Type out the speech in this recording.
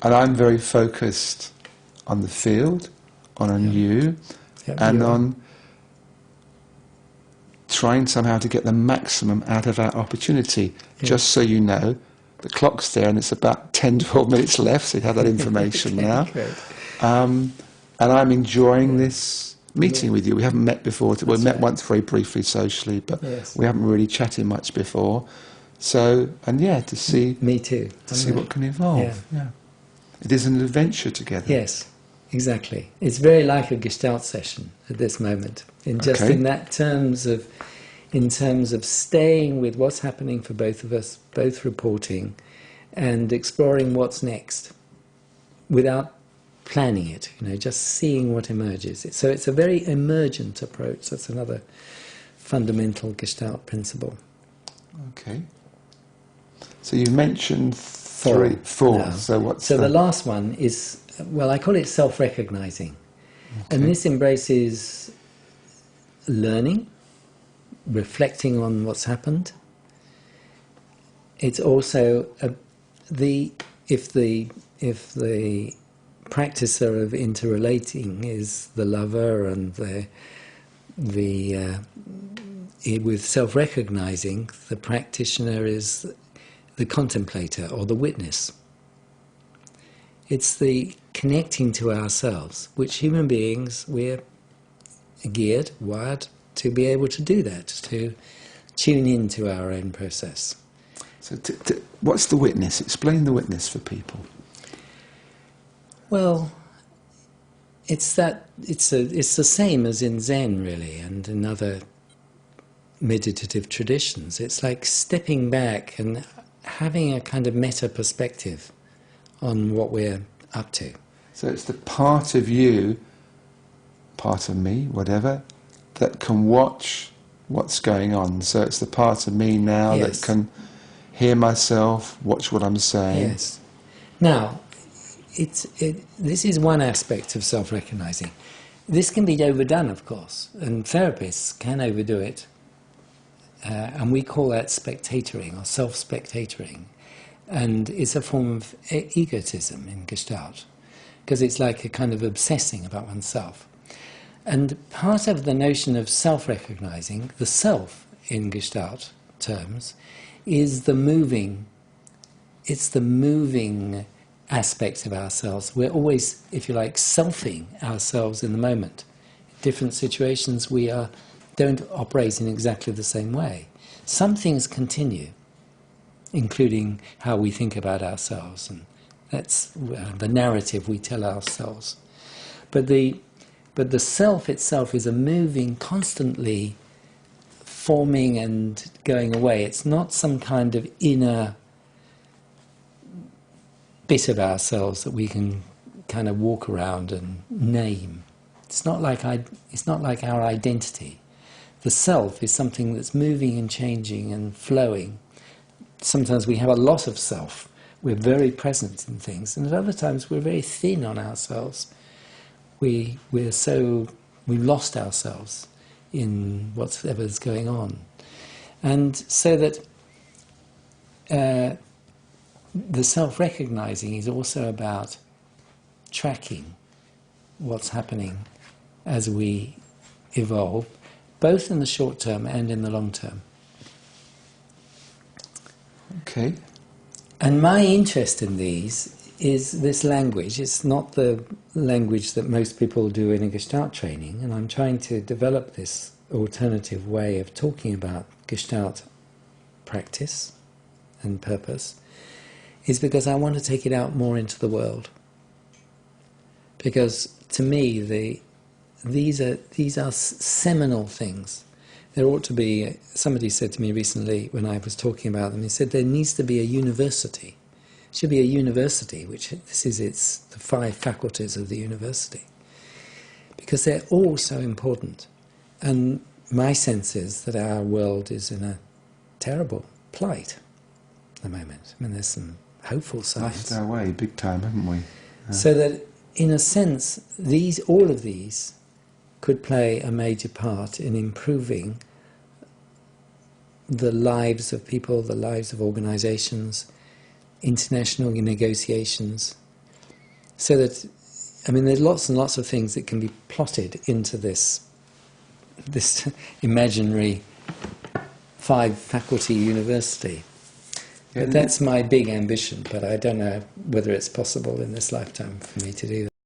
And I'm very focused on the field, on you, and on trying somehow to get the maximum out of our opportunity. Just so you know, the clock's there and it's about 10, 12 minutes left, so you have that information now. And I'm enjoying this meeting with you. We haven't met before. We've met once very briefly socially, but we haven't really chatted much before. So, and to see... Me too. To see what can evolve. Yeah. It is an adventure together. Yes, exactly. It's very like a Gestalt session at this moment. In terms of staying with what's happening for both of us, both reporting, and exploring what's next, without planning it. Just seeing what emerges. So it's a very emergent approach. That's another fundamental Gestalt principle. Okay. So you mentioned four. No. So the last one is, I call it self-recognizing. Okay. And this embraces learning, reflecting on what's happened. It's also if the practicer of interrelating is the lover, and with self-recognizing, the practitioner is the contemplator or the witness. It's the connecting to ourselves, which human beings, we're geared, wired to be able to do that, to tune into our own process. So what's the witness? Explain the witness for people. Well, it's the same as in Zen, really, and in other meditative traditions. It's like stepping back and having a kind of meta perspective on what we're up to. So it's the part of you, part of me, whatever, that can watch what's going on. So it's the part of me now that can hear myself, watch what I'm saying. Yes. Now, this is one aspect of self-recognizing. This can be overdone, of course, and therapists can overdo it. And we call that spectatoring or self-spectatoring. And it's a form of egotism in Gestalt, because it's like a kind of obsessing about oneself. And part of the notion of self-recognizing, the self in Gestalt terms, is the moving aspects of ourselves. We're always, if you like, selfing ourselves in the moment. In different situations we don't operate in exactly the same way. Some things continue, including how we think about ourselves, and that's the narrative we tell ourselves. But the self itself is a moving, constantly forming and going away. It's not some kind of inner bit of ourselves that we can kind of walk around and name. It's not like our identity. The self is something that's moving and changing and flowing. Sometimes we have a lot of self. We're very present in things, and at other times we're very thin on ourselves. We've lost ourselves in whatever's going on, and so that the self-recognizing is also about tracking what's happening as we evolve, both in the short term and in the long term. Okay. And my interest in these is this language. It's not the language that most people do in a Gestalt training, and I'm trying to develop this alternative way of talking about Gestalt practice and purpose, is because I want to take it out more into the world. Because to me, these are seminal things. There ought to be, somebody said to me recently when I was talking about them, he said there needs to be a university. It should be a university, which the 5 faculties of the university. Because they're all so important. And my sense is that our world is in a terrible plight at the moment. I mean, there's some hopeful signs. Lost our way big time, haven't we? Yeah. So that, in a sense, all of these could play a major part in improving the lives of people, the lives of organizations, international negotiations, So that, I mean, there's lots and lots of things that can be plotted into this imaginary 5-faculty university. But that's my big ambition, but I don't know whether it's possible in this lifetime for me to do that.